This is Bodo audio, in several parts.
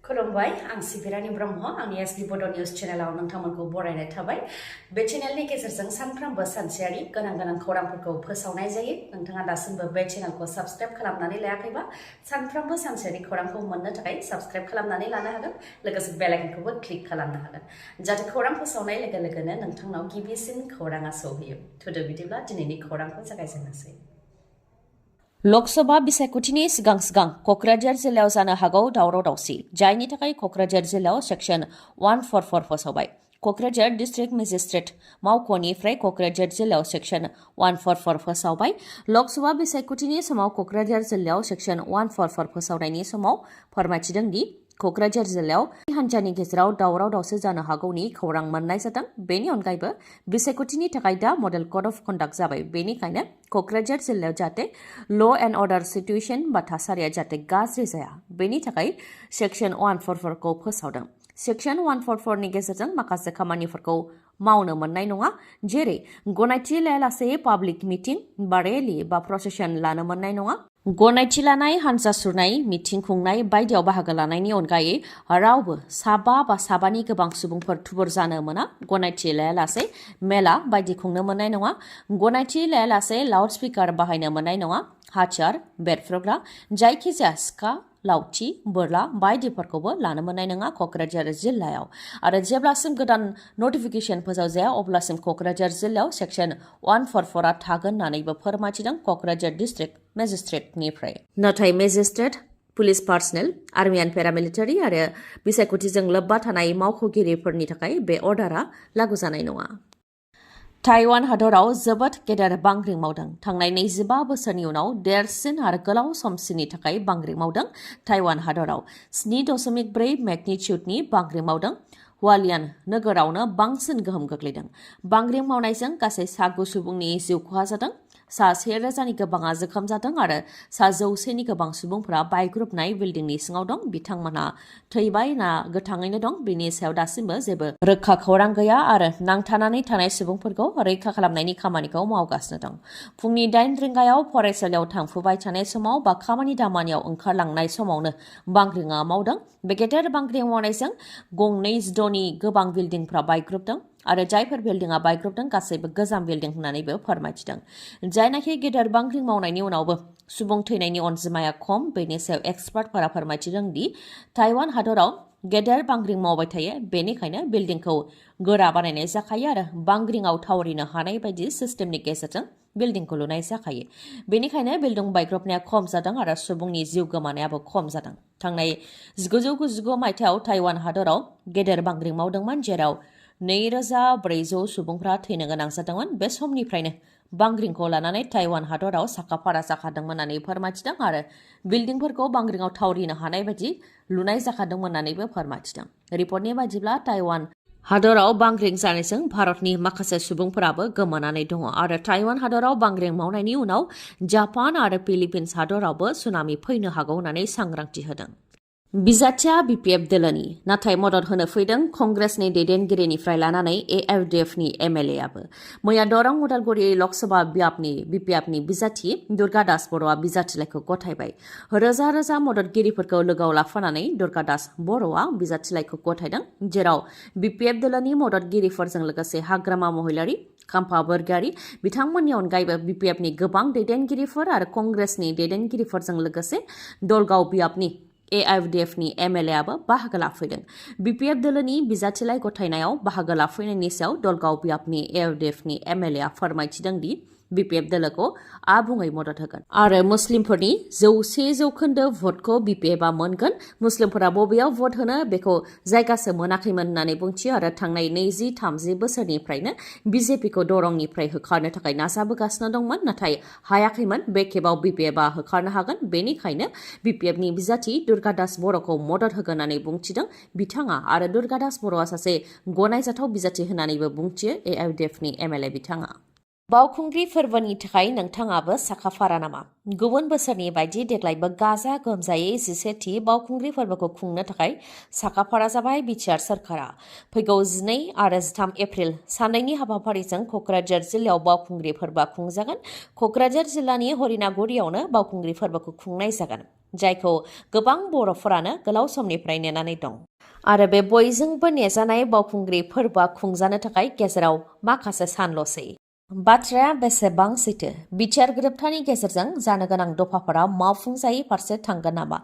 खुलुमबाय आं सिबिरानि ब्रह्म आंनि एसबि बड' निउज चेनेलाव नोंथांमोनखौ बरायनाय थाबाय बे चेनेलनि गेजेरजों सानफ्रोमबो सानसेयारि गोनां खौरांफोरखौ फोसावनाय जायो नोंथाङा दासिमबो बे चेनेलखौ साबस्क्राइब खालामनानै लायाखैबा सानफ्रोमबो सानसेयारि खौरांखौ मोननो थाखाय साबस्क्राइब खालामनानै लानो हागोन लोगोसे बेल आइकनखौबो क्लिक खालामनो हागोन जाहाथे खौरां फोसावनाय लोगो लोगोनो नोंथांनाव गिबिसिन खौराङा सौहैयो थुदो बिदिब्ला दिनैनि खौरांखौ जागायजेननोसै लोकसभा बिसायख'थिनि सिगां क'क्राझार जिल्लायाव जानो हागौ दावराव दावसि जायनि थाखाय क'क्राझार जिल्लायाव सेक्सन 144 फोसावबाय क'क्राझार डिस्ट्रिक्ट मेजिस्ट्रेट मावख'निफ्राय क'क्राझार जिल्लायाव सेक्सन 144 फोसावबाय लोकसभा बिसायख'थिनि समाव क'क्राझार जिल्लायाव सेक्सन 144 फोसावनायनि समाव फोरमायथिदों दि क'क्राझार जिल्लायाव हान्जानि गेजेराव दावराव दावसि जानो हागौनि खौरां मोननाय जादों बेनि अनगायैबो बिसायख'थिनि थाखाय दा मडेल कड अफ कन्डाक्ट जाबाय बेनिखायनो क'क्राझार जिल्लायाव जाहाथे ल' एन्ड अर्डार सिटुएसन बा थासारिया जाहाथे गाज्रि जाया बेनि थाखाय सेक्सन 144 खौ फोसावदों सेक्सन 144 नि गेजेरजों माखासे खामानिफोरखौ मावनो मोननाय नङा जेरै गनायथि लायालासे पाब्लिक मिटिं बा रेलि बा प्रसेसन लानो मोननाय नङा गनायथि लानाय हान्जा सुरनाय मिटिं खुंनाय बायदियाव बाहागो लानायनि अनगायै रावबो साबा बा साबानि गोबां सुबुंफोर थुबुर जानो मोना गनायथि लायालासे मेला बायदि खुंनो मोननाय नङा गनायथि लायालासे लाउड स्पिकार बाहायनो मोननाय नङा हाथियार बेरफ्रुग्रा जायखिजाया सिखा लावथि बोरला बायदिफोरखौबो लानो मोननाय नङा क'क्राझार जिल्लायाव आरो जेब्लासिम गोदान नटिफिकेसन फोसावजाया अब्लासिम क'क्राझार जिल्लायाव सेक्सन 144 आ थागोन होननानैबो फोरमायथिदों क'क्राझार डिस्ट्रिक्ट मेजिस्ट्रेटनिफ्राय नाथाय magistrate police personnel army and paramilitary आरो बिसायख'थिजों लोब्बा थानाय मावख'गिरिफोरनि थाखाय बे अर्डारा लागू जानाय नङा ताइवान हादराव जोबोद गेदेर बांग्रिं मावदों थांनाय 25 बोसोरनि उनाव देरसिन आरो गोलाव समसिमनि थाखाय बांग्रिं मावदों ताइवान हादराव 7.4 मेगनिट्युडनि बांग्रिं मावदों हुआलियान नोगोरावनो बांसिन गोहोम गोग्लैदों बांग्रिं मावनायजों गासै 7 सुबुंनि जिउ खहा जादों 1,000 गोबाङा जोखोम जादों आरो 100 गोबां सुबुंफोरा बायग्रुबनाय बिल्डिंनि सिङाव दं बिथांमोनहा थैबाय ना गोथाङैनो दं बेनि सायाव दासिमबो जेबो रोखा खौरां गैया आरो नांथानानै थानाय सुबुंफोरखौ रैखा खालामनायनि खामानिखौ मावगासिनो दं फुंनि 8 रिंगायाव फरायसालियाव थांफुबाय थानाय समाव बा खामानि दामानियाव ओंखारलांनाय समावनो बांग्रिङा मावदों बे गेदेर बांग्रिं मावनायजों गंनै जिद'नि गोबां बिल्डिंफ्रा बायग्रुबदों आरो जायफोर बिल्डिंआ बायग्रुबदों गासैबो गोजाम बिल्डिं होननानैबो फोरमायथिदों जायनाखि गेदेर बांग्रिं मावनायनि उनावबो सुबुं थैनायनि अनजिमाया खम बेनि सायाव एक्सपार्टफोरा फोरमायथिदों दि ताइवान हादराव गेदेर बांग्रिं मावबाय थायो बेनिखायनो बिल्डिंखौ गोरा बानायनाय जाखायो आरो बांग्रिंआव थावरिनो हानाय बायदि सिस्टेमनि गेजेरजों बिल्डिंखौ लुनाय जाखायो बेनिखायनो बिल्डिं बायग्रबनाया खम जादों आरो सुबुंनि जिउ गोमानायाबो खम जादों थांनाय 1999 मायथाइयाव ताइवान हादराव गेदेर बांग्रिं मावदोंमोन जेराव 2,400 सुबुंफ्रा थैनो गोनां जादोंमोन बे समनिफ्रायनो बांग्रिंखौ लानानै ताइवान हादराव साखाफारा जाखादोंमोन होननानै फोरमायथिदों आरो बिल्डिंफोरखौ बांग्रिंआव थावरिनो हानाय बायदि लुनाय जाखादोंमोन होननानैबो फोरमायथिदों रिपर्टनि बायदिब्ला ताइवान हादराव बांग्रिं जानायजों भारतनि माखासे सुबुंफोराबो गोमानानै दङ आरो ताइवान हादराव बांग्रिं मावनायनि उनाव जापान आरो फिलिपिन्स हादरावबो सुनामि फैनो हागौ होननानै सांग्रांथि होदों बिजाथिया बिपिएफ दोलोनि नाथाय मदद होनो फैदों कंग्रेसनि दैदेनगिरिनिफ्राय लानानै एएफडिएफनि एमएलएआबो मैया दरं उदालगुरि लकसभा बिपिएफनि बिजाथि दुर्गा दास बर'आ बिजाथिलाइखौ गथायबाय रोजा रोजा मददगिरिफोरखौ लोगोआव लाफानानै दुर्गा दास बर'आ बिजाथिलाइखौ गथायदों जेराव बिपिएफ दोलोनि मददगिरिफोरजों लोगोसे हाग्रामा महिलारि खाम्फा बरगयारि बिथांमोननि अनगायैबो बिपिएफनि गोबां दैदेनगिरिफोर आरो कंग्रेसनि दैदेनगिरिफोरजों लोगोसे दलगाव बियाबनि एआइएफडिएफनि एमएलएआबो बाहागो लाफैदों बिपिएफ दोलोनि बिजाथिलाइ गथायनायाव बाहागो लाफैनायनि सायाव दलगाव बियाबनि एआइएफडिएफनि एमएलएआ फोरमायथिदों दि बिपिएफ दोलोखौ आबुङै मदद होगोन आरो मुस्लिमफोरनि 100% भटखौ बिपिएफआ मोनगोन मुस्लिमफोरा बबेयाव भट होनो बेखौ जायगासो मोनाखैमोन होननानै बुंथियो आरो थांनाय 20-30 बोसोरनिफ्रायनो बिजेपिखौ दरंनिफ्राय होखारनो थाखाय नाजाबोगासिनो दंमोन नाथाय हायाखैमोन बे खेबाव बिपिएफआ होखारनो हागोन बेनिखायनो बिपिएफनि बिजाथि दुर्गा दास बर'खौ मदद होगोन होननानै बुंथिदों बिथाङा आरो दुर्गा दास बर'आ सासे गनायजाथाव बिजाथि होननानैबो बुंथियो एआइएफडिएफनि एमएलए बिथाङा बावखुंग्रि फोरबोनि थाखाय नोंथाङाबो साखाफारा नामा गुबुन बोसोरनि बायदि देग्लायबो गाजा गोमजायै 11थि बावखुंग्रि फोरबोखौ खुंनो थाखाय साखाफारा जाबाय बिटिआर सरकारा फैगौ 12 आरो 13 एप्रिल साननैनि हाबाफारिजों क'क्राझार जिल्लायाव बावखुंग्रि फोरबोआ खुंजागोन क'क्राझार जिल्लानि हरिनागुरियावनो बावखुंग्रि फोरबोखौ खुंनाय जागोन जायखौ गोबां बर'फोरानो गोलाव समनिफ्राय नेनानै दं। आरो बे बयजोंबो नेजानाय बावखुंग्रि फोरबोआ खुंजानो थाखाय गेजेराव माखासे सानल'सै। बाथ्राया बेसेबां सैथो? बिटिआर गोरोबथानि गेजेरजों जानो गोनां दफाफोरा मावफुंजायै फारसे थांगोन नामा?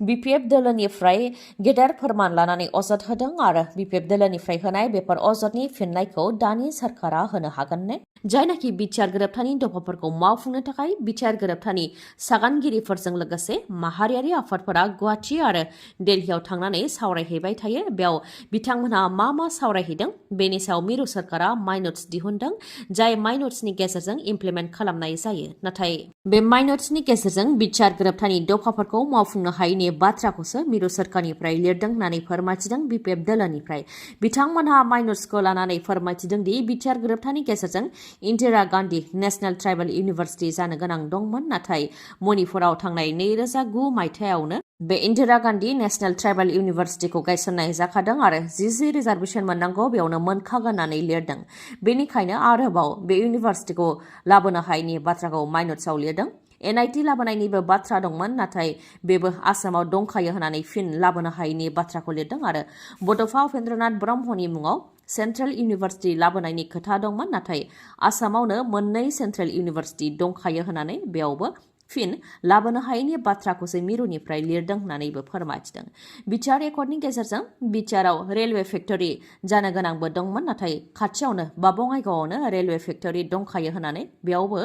बिपिएफ दोलोनिफ्राय गेदेर फोरमान लानानै अजद होदों आरो बिपिएफ दोलोनिफ्राय होनाय बेफोर अजदनि फिननायखौ दानि सरकारा होनो हागोन ने? जायनाखि बिटिआर गोरोबथानि दफाफोरखौ मावफुंनो थाखाय बिटिआर गोरोबथानि सागानगिरिफोरजों लोगोसे माहारियारि आफादफोरा गुवाहाटि आरो दिल्लीयाव थांनानै सावरायहैबाय थायो। बेयाव बिथांमोनहा मा सावरायहैदों बेनि सायाव मिरु सरकारा माइनट्स दिहुनदों, जाय माइनट्सनि गेजेरजों इमप्लिमेन्ट खालामनाय जायो। नाथाय बे माइनट्सनि गेजेरजों बिटिआर गोरोबथानि दफाफोरखौ मावफुंनो हायैनि बाथ्राखौसो मिरु सरकारनिफ्राय लिरदों होननानै फोरमायथिदों बिपिएफ दोलोनिफ्राय। बिथांमोनहा माइनट्सखौ लानानै फोरमायथिदों दि बिटिआर गोरोबथानि गेजेरजों Indira Gandhi national tribal university जानो गोनां दंमोन, नाथाय मणिपुराव थांनाय 2009 मायथाइयावनो बे इन्दिरा गान्धी नेशनेल ट्राइबेल इउनिभारसिटिखौ गायसननाय जाखादों आरो जि रिजार्भेसन मोननांगौ बेयावनो मोनखागोन होननानै लिरदों। बेनिखायनो आरोबाव बे इउनिभारसिटिखौ लाबोनो हायैनि बाथ्राखौ माइनट्सआव लिरदों। एनआइटि लाबोनायनिबो बाथ्रा दंमोन, नाथाय बेबो आसामाव दंखायो होननानै फिन लाबोनो हायैनि बाथ्राखौ लिरदों आरो बड'फा उपेन्द्रनाथ ब्रह्मनि मुङाव सेन्ट्रेल इउनिभारसिटि लाबोनायनि खोथा दंमोन, नाथाय आसामावनो मोननै सेन्ट्रेल इउनिभारसिटि दंखायो होननानै बेयावबो फिन लाबोनो हायैनि बाथ्राखौसो मिरुनिफ्राय लिरदों होननानैबो फोरमायथिदों। बिटिआर एकर्डनि गेजेरजों बिटिआरआव रेलवे फेक्टरि जानो गोनांबो दंमोन, नाथाय खाथियावनो बा बङाइगावआवनो रेलवे फेक्टरि दंखायो होननानै बेयावबो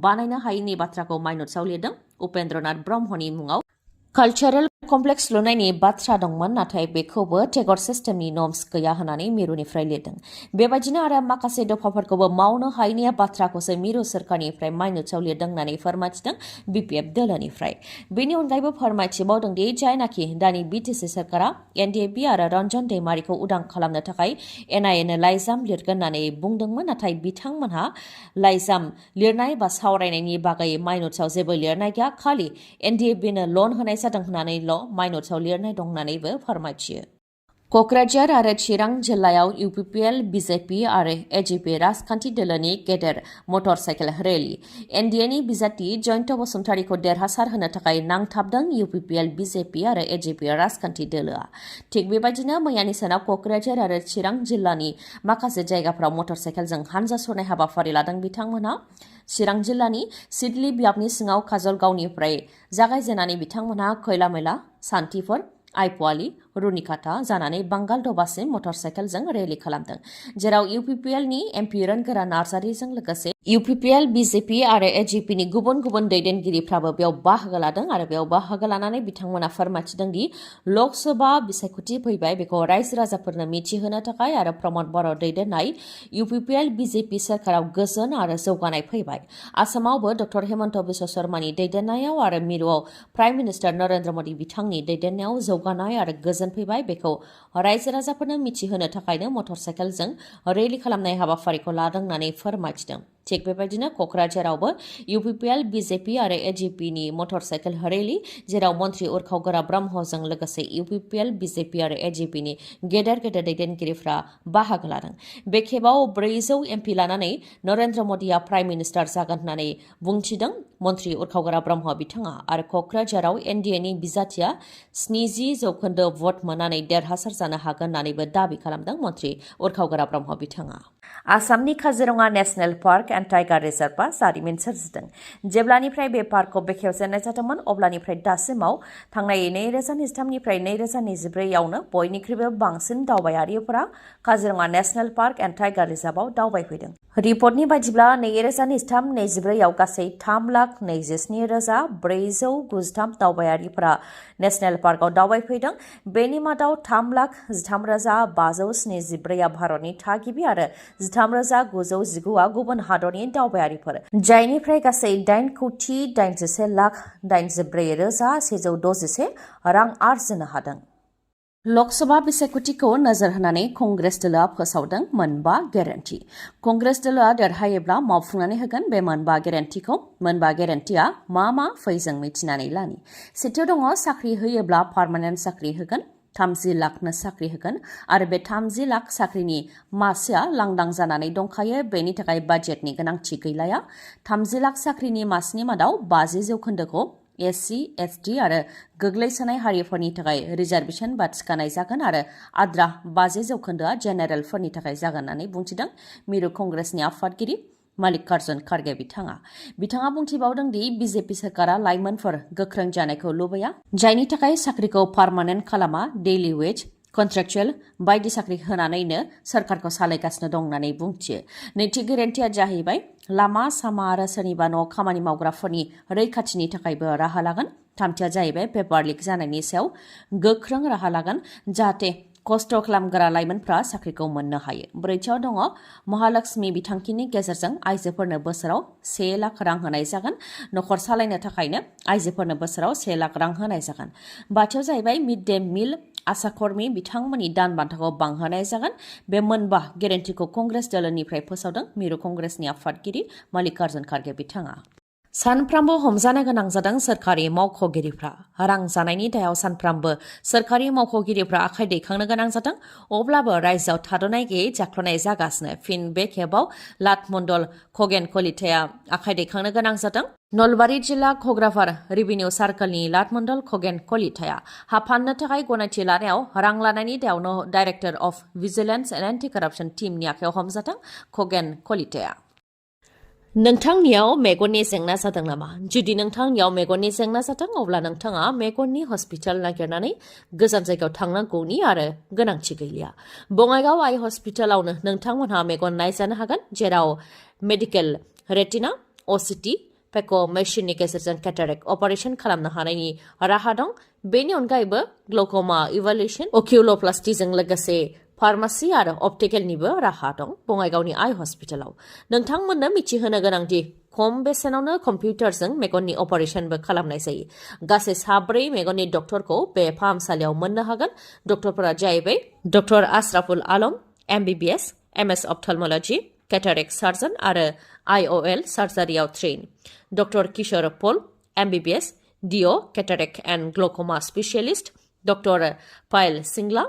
बानायनो हायैनि बाथ्राखौ माइनट्सआव लिरदों। उपेन्द्रनाथ ब्रह्मनि मुङाव कालचारेल कमप्लेक्स लुनायनि बाथ्रा दंमोन, नाथाय बेखौबो टेगर सिस्टेमनि नर्म्स गैया होननानै मिरुनिफ्राय लिरदों। बेबायदिनो आरो माखासे दफाफोरखौबो मावनो हायैनि बाथ्राखौसो मिरु सरकारनिफ्राय माइनट्सआव लिरदों होननानै फोरमायथिदों बिपिएफ दोलोनिफ्राय। बेनि अनगायैबो फोरमायथिबावदों दि जायनाखि दानि बिटिसि सरकारा एनडिएफबि आरो रन्जन दैमारिखौ उदां खालामनो थाखाय एनआइएनो लाइजाम लिरगोन होननानै बुंदोंमोन, नाथाय बिथांमोनहा लाइजाम लिरनाय बा सावरायनायनि बागै माइनट्सआव जेबो लिरनाय गैया, खालि एनडिएफबिनो लन होनाय जादों होननानैल' माइनट्सआव लिरनाय दं होननानैबो फोरमायथियो। क'क्राझार आरो चिरां जिल्लायाव इउपिपिएल, बिजेपि आरो एजिपि राजखान्थि दोलोनि गेदेर मटर साइकेल रेलि। एनडिएनि बिजाथि जयन्त बसुमतारीखौ देरहासार होनो थाखाय नांथाबदों इउपिपिएल, बिजेपि आरो एजिपि राजखान्थि दोलोआ। थिग बेबायदिनो मैयानि सानाव क'क्राझार आरो चिरां जिल्लानि माखासे जायगाफ्राव मटर साइकेलजों हानजा सरनाय हाबाफारि लादों बिथांमोनहा। चिरां जिल्लानि सिडली ब्लकनि सिङाव काजलगावनिफ्राय जागायजेननानै बिथांमोनहा खैलामैला, सान्थिफुर, आइपुवालि, रुनिकाटा जानानै बांगाल दबासिम मटर साइकेलजों रेलि खालामदों, जेराव इउपिपिएलनि एमपि रोनगोरा नार्जारिजों लोगोसे इउपिपिएल, बिजेपि आरो एजिपिनि गुबुन गुबुन दैदेनगिरिफ्राबो बेयाव बाहागो लादों आरो बेयाव बाहागो लानानै बिथांमोना फोरमायथिदों दि लकसभा बिसायख'थि फैबाय, बेखौ रायजो राजाफोरनो मिथिहोनो थाखाय आरो प्रमद बर' दैदेननाय इउपिपिएल, बिजेपि सरकाराव गोजोन आरो जौगानाय फैबाय। आसामावबो डक्टर हेमन्त बिश्व शर्मानि दैदेननायाव आरो मिरुआव प्राइम मिनिस्टार नरेन्द्र मदि बिथांनि दैदेननायाव जौगानाय आरो गोजोन फैबाय, बेखौ रायजो राजाफोरनो मिथिहोनो थाखायनो मटर साइकेलजों रेलि खालामनाय हाबाफारिखौ लादों होननानै फोरमायथिदों। थिग बेबायदिनो क'क्राझारावबो इउपिपिएल, बिजेपि आरो एजिपिनि मटर साइकेल रेलि, जेराव मन्त्रि उरखाव ब्रह्मजों लोगोसे इउपिपिएल, बिजेपि आरो एजिपिनि गेदेर दैदेनगिरिफ्रा बाहागो लादों। बे खेबाव 400 एमपि लानानै नरेन्द्र मदिया प्राइम मिनिस्टार जागोन होननानै बुंथिदों मन्त्रि उरखाव ब्रह्म बिथाङा। आरो क'क्राझाराव एनडिएनि बिजाथिया 70% भट मोननानै देरहासार जानो हागोन होननानैबो दाबि खालामदों मन्त्रि उरखाव ब्रह्म बिथाङा। आसामनि Kaziranga national park and tiger रिजार्भआ जारिमिन सोरजिदों। जेब्लानिफ्राय बे पार्कखौ बेखेवजेननाय जादोंमोन अब्लानिफ्राय दासिमाव थांनाय 2023निफ्राय 2024आवनो बयनिख्रुइबो बांसिन दावबायारिफोरा Kaziranga national park and tiger रिजार्भआव दावबायफैदों। रिपर्टनि बायदिब्ला 2023-24आव गासै 3,27,493 दावबायारिफोरा नेशनेल पार्कआव दावबायफैदों। बेनि मादाव 3,13,574आ भारतनि थागिबि आरो 13,919आ गुबुन हादरनि दावबायारिफोर, जायनिफ्राय गासै 8,81,84,161 रां आरजिनो हादों। लकसभा बिसायख'थिखौ नोजोर होनानै कंग्रेस दोलोआ फोसावदों मोनबा गेरेन्टि। कंग्रेस दोलोआ देरहायोब्ला मावफुंनानै होगोन बे मोनबा गेरेन्टिखौ। मोनबा गेरेन्टिया मा फै जों मिथिनानै लानि। सेथियाव दङ साख्रि होयोब्ला पार्मानेन्ट साख्रि होगोन, 30 लाखनो साख्रि होगोन आरो बे 30 लाख साख्रिनि मासिया लांदां जानानै दंखायो, बेनि थाखाय बाजेटनि गोनांथि गैलाया। 30 लाख साख्रिनि मासनि मादाव 50% SC, ST आरो गोग्लैसोनाय हारिफोरनि थाखाय रिजार्भेसन बा थिखानाय जागोन आरो आद्रा 50% जेनेरेलफोरनि थाखाय जागोन होननानै बुंथिदों मिरु कंग्रेसनि आफादगिरि मल्लिकार्जुन खरगे बिथाङा बुंथिबावदों दि बिजेपि सोरखारा लाइमोनफोर गोख्रों जानायखौ लुबैया जायनि थाखाय साख्रिखौ पार्मानेन्ट खालामा डेइलि वेज कन्ट्रेक्चुएल बायदि साख्रि होनानैनो सोरखारखौ सालायगासिनो दं होननानै बुंथियो नैथि गेरेन्टिया जाहैबाय लामा सामा आरो सोरनिबा न' खामानि मावग्राफोरनि रैखाथिनि थाखायबो राहा लागोन थामथिया जाहैबाय पेपार लिक जानायनि सायाव गोख्रों राहा लागोन जाहाथे खस्थ' खालामग्रा लाइमोनफ्रा साख्रिखौ मोननो हायो ब्रैथियाव दङ महालक्ष्मी बिथांखिनि गेजेरजों आइजोफोरनो बोसोराव 1 लाख रां होनाय जागोन नखर सालायनो थाखायनो आइजोफोरनो बोसोराव 1 लाख रां होनाय जागोन बाथियाव जाहैबाय मिड डे मिल आसाकर्मी बिथांमोननि दान बान्थाखौ बांहोनाय जागोन बे मोनबा गेरेन्टिखौ कंग्रेस दलनिफ्राय फोसावदों मिरु कंग्रेसनि आफादगिरि मल्लिकार्जुन खरगे बिथाङा सानफ्रामबो हमजानो गोनां जादों सोरखारि मावख'गिरिफ्रा रां जानायनि दायाव सानफ्रामबो सोरखारि मावख'गिरिफ्रा आखाइ दैखांनो गोनां जादों अब्लाबो रायजोआव थाद'नाय गैयै जाख्ल'नाय जागासिनो फिन बे खेबाव लाटमन्डल खगेन कलिताया आखाइ दैखांनो गोनां जादों नलबारि जिल्ला घग्राफार रेभिनिउ सार्कलनि लाटमन्डल खगेन कलिताया हा फाननो थाखाय गनायथि लानायाव रां लानायनि दायावनो director of vigilance and anti corruption टीमनि आखायाव हमजादों खगेन कलिताया नोंथांनियाव मेगननि जेंना जादों नामा जुदि नोंथांनियाव मेगननि जेंना जादों अब्ला नोंथाङा मेगननि हस्पिटाल नागिरनानै गोजान जायगायाव थांनांगौनि आरो गोनांथि गैलिया बङाइगाव आइ हस्पिटालावनो नोंथांमोनहा मेगन नायजानो हागोन जेराव मेडिकेल रेटिना OCT पेक' मेसिननि गेजेरजों केटारेक्ट अपारेशन खालामनो हानायनि राहा दं बेनि अनगायैबो ग्ल'क'मा इभालुएसन अकिउल'प्लास्टिजों लोगोसे फार्मासि आरो अप्टिकेलनिबो राहा दं बङाइगावनि आइ हस्पिटालाव नोंथांमोननो मिथिहोनो गोनांदि खम बेसेनावनो कम्पिउटारजों मेगननि अपारेशनबो खालामनाय जायो गासै 4 मेगननि डक्टरखौ बे फाहामसालियाव मोननो हागोन डक्टरफोरा जाहैबाय doctor Ashraful Alam MBBS MS ophthalmology cataract surgeon आरो IOL सार्जारियाव train doctor Kishore Pal MBBS DO cataract and glaucoma specialist doctor Payal Singla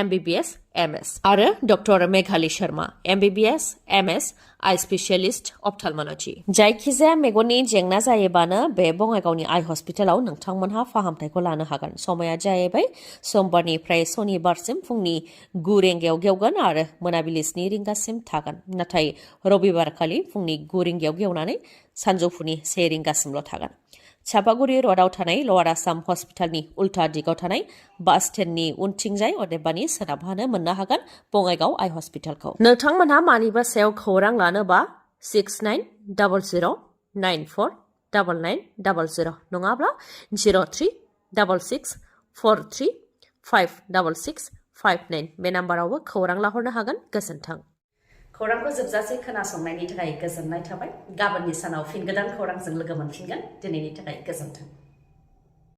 MBBS MS आरो doctor Meghali Sharma MBBS MS eye specialist ophthalmology जायखिजाया मेगननि जेंना जायोबानो बे बङाइगावनि आइ हस्पिटालाव नोंथांमोनहा फाहामथायखौ लानो हागोन समाया जाहैबाय समबारनिफ्राय सनिबारसिम फुंनि 9 रिंगायाव गेवगोन आरो मोनाबिलि 7 रिंगासिम थागोन नाथाय रबिबारखालि फुंनि 9 रिंगायाव गेवनानै सानजौफुनि 1 रिंगासिमल' थागोन चापागुरि र'डआव थानाय लवार आसाम हस्पिटालनि उल्था दिगाव थानाय बास स्टेन्डनि उनथिंजाय अदेबानि सोनाबहानो मोननो हागोन बङाइगाव आइ हस्पिटालखौ नोंथांमोनहा मानिबा सायाव खौरां लानोबा 6900949900 नङाब्ला 0366435659 बे नाम्बारावबो खौरां लाहरनो हागोन गोजोन्थों खौरांखौ जोबजासे खोनासंनायनि थाखाय गोजोननाय थाबाय गाबोननि सानाव फिन गोदान खौरांजों लोगो मोनफिनगोन दिनैनि थाखाय गोजोन्थों